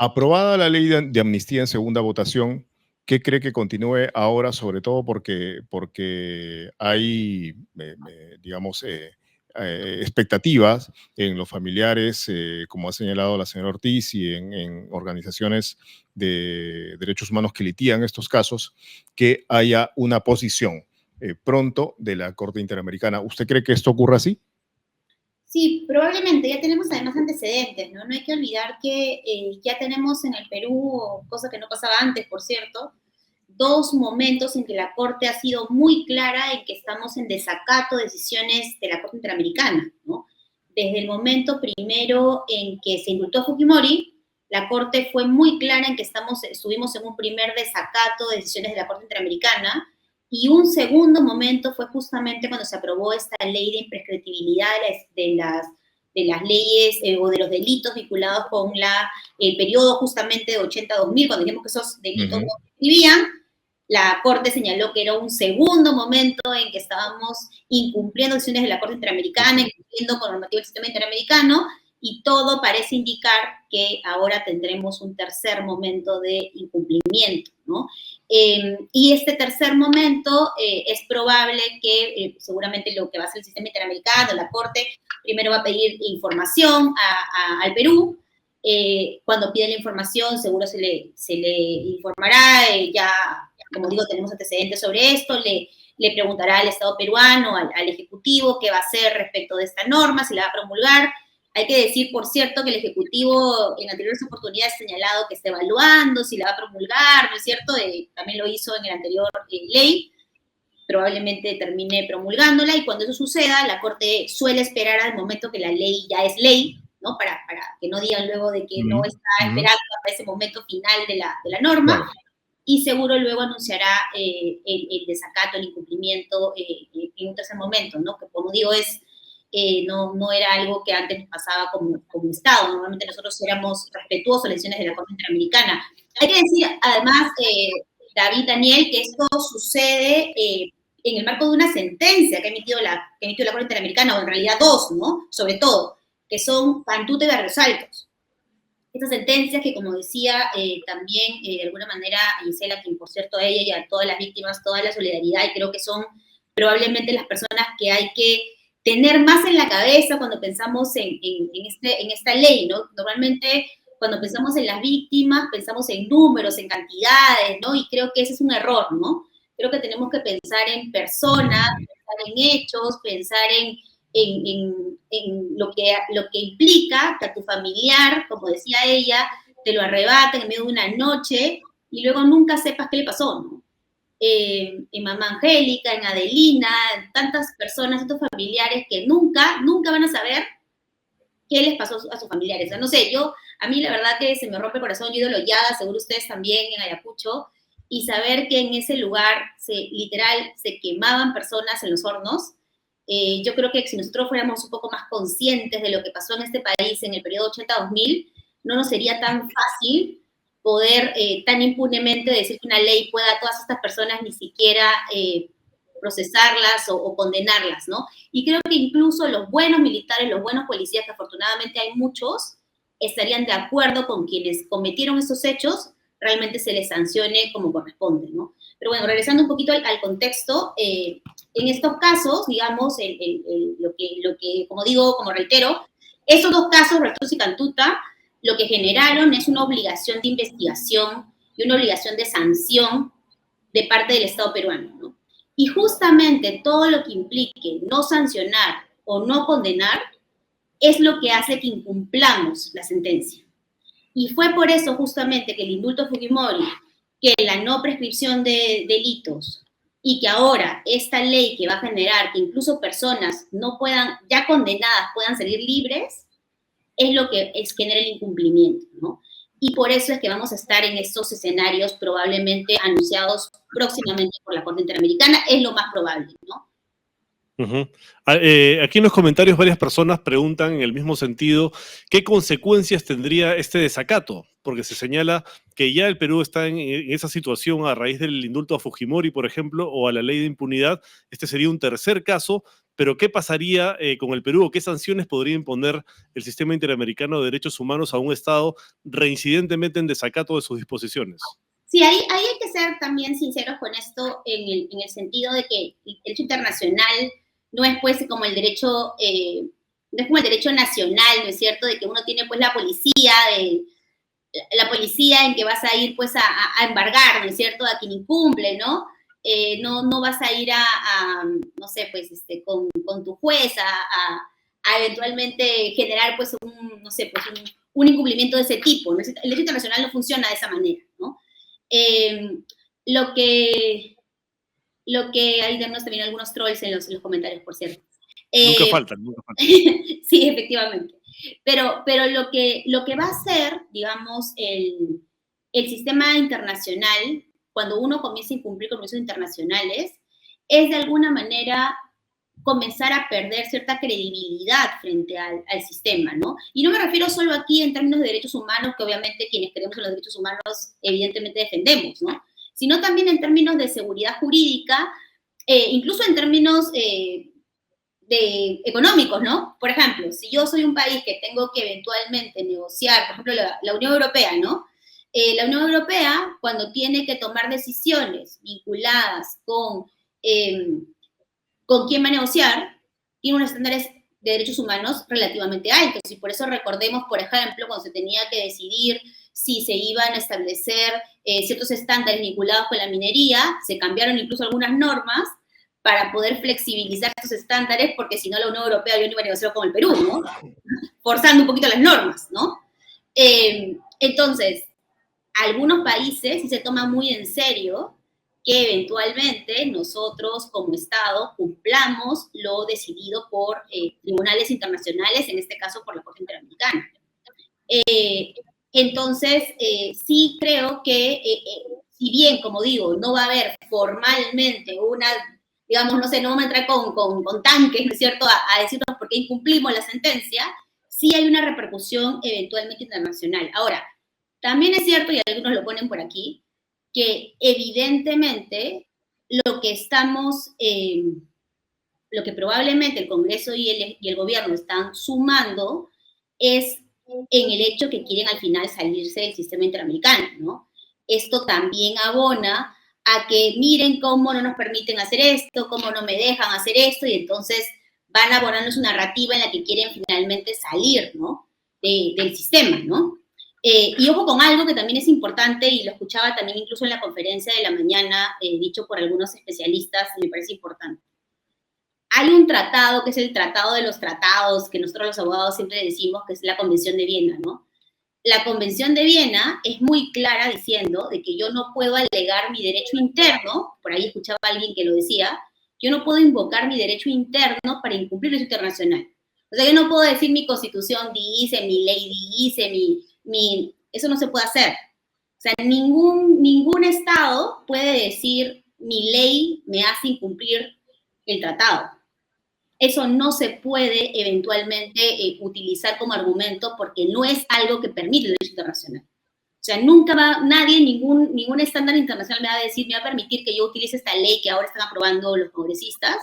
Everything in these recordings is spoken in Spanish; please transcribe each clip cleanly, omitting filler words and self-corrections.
Aprobada la ley de amnistía en segunda votación, ¿qué cree que continúe ahora? Sobre todo porque hay, digamos, expectativas en los familiares, como ha señalado la señora Ortiz, y en organizaciones de derechos humanos que litigan estos casos, que haya una posición pronto de la Corte Interamericana. ¿Usted cree que esto ocurra así? Sí, probablemente, ya tenemos además antecedentes, ¿no? No hay que olvidar que ya tenemos en el Perú, cosa que no pasaba antes, por cierto, dos momentos en que la Corte ha sido muy clara en que estamos en desacato de decisiones de la Corte Interamericana, ¿no? Desde el momento primero en que se indultó a Fujimori, la Corte fue muy clara en que estuvimos en un primer desacato de decisiones de la Corte Interamericana, y un segundo momento fue justamente cuando se aprobó esta ley de imprescriptibilidad de las leyes o de los delitos vinculados con el periodo justamente de 80 a 2000, cuando dijimos que esos delitos no prescribían. La Corte señaló que era un segundo momento en que estábamos incumpliendo decisiones de la Corte Interamericana, incumpliendo con normativa del sistema interamericano, y todo parece indicar que ahora tendremos un tercer momento de incumplimiento, ¿no? Y este tercer momento es probable que seguramente lo que va a hacer el sistema interamericano, la Corte, primero va a pedir información al Perú. Cuando pide la información, seguro se le informará, ya, como digo, tenemos antecedentes sobre esto, le preguntará al Estado peruano, al Ejecutivo, qué va a hacer respecto de esta norma, si la va a promulgar. Hay que decir, por cierto, que el Ejecutivo en anteriores oportunidades ha señalado que está evaluando si la va a promulgar, ¿no es cierto? También lo hizo en el anterior ley, probablemente termine promulgándola, y cuando eso suceda, la Corte suele esperar al momento que la ley ya es ley, ¿no? Para que no digan luego de que no está esperando hasta ese momento final de la norma, claro. Y seguro luego anunciará el desacato, el incumplimiento en un tercer momento, ¿no? Que como digo, no era algo que antes pasaba como Estado. Normalmente nosotros éramos respetuosos de las decisiones de la Corte Interamericana. Hay que decir, además, David, Daniel, que esto sucede en el marco de una sentencia que ha emitido la Corte Interamericana, o en realidad dos, ¿no? Sobre todo, que son Cantuta y Barrios Altos. Estas sentencias que, como decía, también de alguna manera Gisela, quien por cierto a ella y a todas las víctimas, toda la solidaridad, y creo que son probablemente las personas que hay que tener más en la cabeza cuando pensamos en esta ley, ¿no? Normalmente cuando pensamos en las víctimas pensamos en números, en cantidades, ¿no? Y creo que ese es un error, ¿no? Creo que tenemos que pensar en personas, pensar en hechos, pensar en lo que implica que a tu familiar, como decía ella, te lo arrebaten en medio de una noche y luego nunca sepas qué le pasó, ¿no? En Mamá Angélica, en Adelina, en tantas personas, estos familiares que nunca van a saber qué les pasó a sus familiares. O sea, no sé, a mí la verdad que se me rompe el corazón, yo he ido a Lollada, seguro ustedes también, en Ayacucho, y saber que en ese lugar literal se quemaban personas en los hornos. Yo creo que si nosotros fuéramos un poco más conscientes de lo que pasó en este país en el periodo 80-2000, no nos sería tan fácil poder tan impunemente decir que una ley pueda a todas estas personas ni siquiera procesarlas o condenarlas, ¿no? Y creo que incluso los buenos militares, los buenos policías, que afortunadamente hay muchos, estarían de acuerdo con quienes cometieron estos hechos, realmente se les sancione como corresponde, ¿no? Pero bueno, regresando un poquito al contexto, en estos casos, digamos, lo que, como digo, como reitero, estos dos casos, Retus y Cantuta, lo que generaron es una obligación de investigación y una obligación de sanción de parte del Estado peruano, ¿no? Y justamente todo lo que implique no sancionar o no condenar es lo que hace que incumplamos la sentencia. Y fue por eso justamente que el indulto Fujimori, que la no prescripción de delitos, y que ahora esta ley que va a generar que incluso personas no puedan, ya condenadas, puedan salir libres, es lo que genera el incumplimiento, ¿no? Y por eso es que vamos a estar en estos escenarios probablemente anunciados próximamente por la Corte Interamericana, es lo más probable, ¿no? Aquí en los comentarios varias personas preguntan en el mismo sentido qué consecuencias tendría este desacato, porque se señala que ya el Perú está en esa situación a raíz del indulto a Fujimori, por ejemplo, o a la ley de impunidad. Este sería un tercer caso, pero ¿qué pasaría con el Perú o qué sanciones podría imponer el sistema interamericano de derechos humanos a un Estado reincidentemente en desacato de sus disposiciones? Sí, ahí hay que ser también sinceros con esto en el sentido de que el derecho internacional no es pues como el derecho, no es como el derecho nacional, ¿no es cierto? De que uno tiene pues la policía en que vas a ir pues a embargar, ¿no es cierto? A quien incumple, ¿no? No vas a ir no sé, pues con tu juez a eventualmente generar pues no sé, pues un incumplimiento de ese tipo, ¿no? El derecho internacional no funciona de esa manera, ¿no? Eh, lo que, ahí tenemos también algunos trolls en los comentarios, por cierto. Nunca faltan, nunca faltan. Sí, efectivamente. Pero lo que va a ser, digamos, el sistema internacional, cuando uno comienza a incumplir compromisos internacionales, es de alguna manera comenzar a perder cierta credibilidad frente al sistema, ¿no? Y no me refiero solo aquí en términos de derechos humanos, que obviamente quienes creemos en los derechos humanos evidentemente defendemos, ¿no? Sino también en términos de seguridad jurídica, incluso en términos económicos, ¿no? Por ejemplo, si yo soy un país que tengo que eventualmente negociar, por ejemplo, la Unión Europea, ¿no? La Unión Europea, cuando tiene que tomar decisiones vinculadas con quién va a negociar, tiene unos estándares de derechos humanos relativamente altos. Y por eso recordemos, por ejemplo, cuando se tenía que decidir si se iban a establecer ciertos estándares vinculados con la minería, se cambiaron incluso algunas normas para poder flexibilizar esos estándares, porque si no la Unión Europea no iba a negociar con el Perú, ¿no? Forzando un poquito las normas, ¿no? Entonces, algunos países sí se toman muy en serio que eventualmente nosotros como Estado cumplamos lo decidido por tribunales internacionales, en este caso por la Corte Interamericana. Entonces, sí creo que, si bien, como digo, no va a haber formalmente una, digamos, no sé, no vamos a entrar con tanques, ¿no es cierto?, a decirnos por qué incumplimos la sentencia, sí hay una repercusión eventualmente internacional. Ahora, también es cierto, y algunos lo ponen por aquí, que evidentemente lo que lo que probablemente el Congreso y el gobierno están sumando es en el hecho que quieren al final salirse del sistema interamericano, ¿no? Esto también abona a que miren cómo no nos permiten hacer esto, cómo no me dejan hacer esto, y entonces van abonando su narrativa en la que quieren finalmente salir, ¿no? Del sistema, ¿no? Y ojo con algo que también es importante, y lo escuchaba también incluso en la conferencia de la mañana, dicho por algunos especialistas, y me parece importante. Hay un tratado que es el tratado de los tratados, que nosotros los abogados siempre decimos que es la Convención de Viena, ¿no? La Convención de Viena es muy clara diciendo de que yo no puedo alegar mi derecho interno, por ahí escuchaba a alguien que lo decía, yo no puedo invocar mi derecho interno para incumplir el derecho internacional. O sea, yo no puedo decir mi constitución dice, mi ley dice, eso no se puede hacer. O sea, ningún Estado puede decir mi ley me hace incumplir el tratado. Eso no se puede eventualmente utilizar como argumento porque no es algo que permite el derecho internacional. O sea, nunca nadie, ningún estándar internacional me va a decir, me va a permitir que yo utilice esta ley que ahora están aprobando los congresistas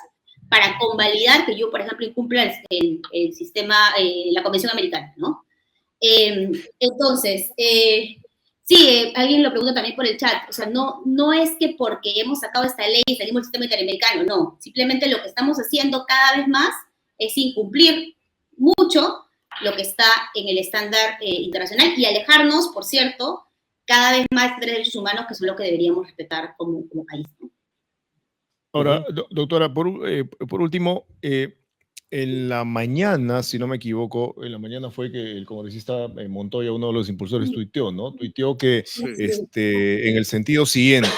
para convalidar que yo, por ejemplo, incumpla el sistema, la Convención Americana, ¿no? Entonces, sí, alguien lo pregunta también por el chat, o sea, no es que porque hemos sacado esta ley y salimos del sistema interamericano, no, simplemente lo que estamos haciendo cada vez más es incumplir mucho lo que está en el estándar internacional y alejarnos, por cierto, cada vez más de derechos humanos que son lo que deberíamos respetar como país, ¿no? Ahora, doctora, por último, en la mañana, si no me equivoco, en la mañana fue que el congresista Montoya, uno de los impulsores, tuiteó, ¿no? Tuiteó que Sí. en el sentido siguiente,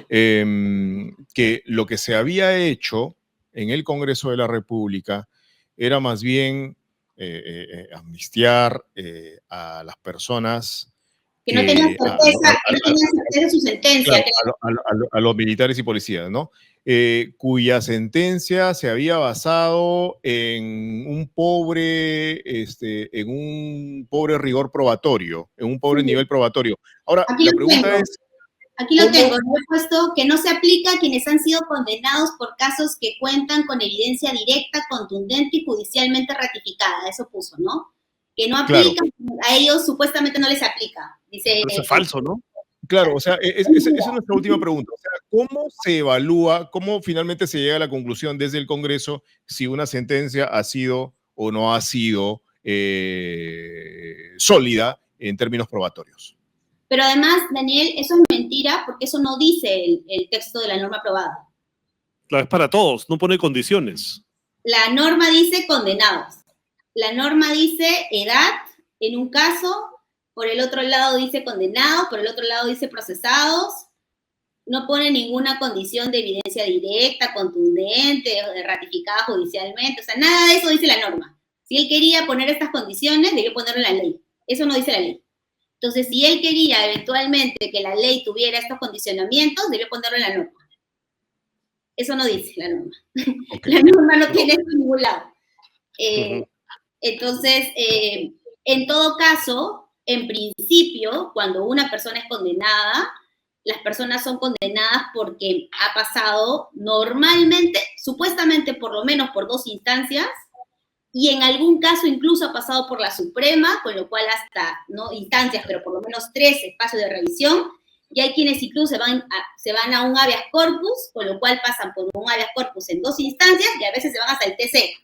que lo que se había hecho en el Congreso de la República era más bien amnistiar a las personas Que no tenían certeza, de su sentencia. Claro, a los militares y policías, ¿no? Cuya sentencia se había basado en un pobre rigor probatorio, en un pobre nivel probatorio. Ahora, Aquí la lo pregunta tengo. es, Aquí lo ¿Cómo? tengo, ¿no? He puesto que no se aplica a quienes han sido condenados por casos que cuentan con evidencia directa, contundente y judicialmente ratificada. Eso puso, ¿no? Que no Claro, aplica, a ellos supuestamente no les aplica. Dice, Pero eso es falso, ¿no? claro, o sea, esa es nuestra última pregunta. O sea, ¿cómo se evalúa, cómo finalmente se llega a la conclusión desde el Congreso si una sentencia ha sido o no ha sido sólida en términos probatorios? pero además, Daniel, eso es mentira porque eso no dice el texto de la norma aprobada. Claro, es para todos, no pone condiciones. La norma dice condenados. La norma dice edad en un caso, por el otro lado dice condenados, por el otro lado dice procesados. No pone ninguna condición de evidencia directa, contundente, ratificada judicialmente. O sea, nada de eso dice la norma. Si él quería poner estas condiciones, debió ponerlo en la ley. Eso no dice la ley. Entonces, si él quería eventualmente que la ley tuviera estos condicionamientos, debió ponerlo en la norma. Eso no dice la norma. Okay. La norma no tiene eso en ningún lado. Ujú. Entonces, en todo caso, en principio, cuando una persona es condenada, las personas son condenadas porque ha pasado normalmente, supuestamente por lo menos por 2 instancias, y en algún caso incluso ha pasado por la Suprema, con lo cual hasta, no instancias, pero por lo menos 3 espacios de revisión, y hay quienes incluso se van a un habeas corpus, con lo cual pasan por un habeas corpus en 2 instancias, y a veces se van hasta el TC.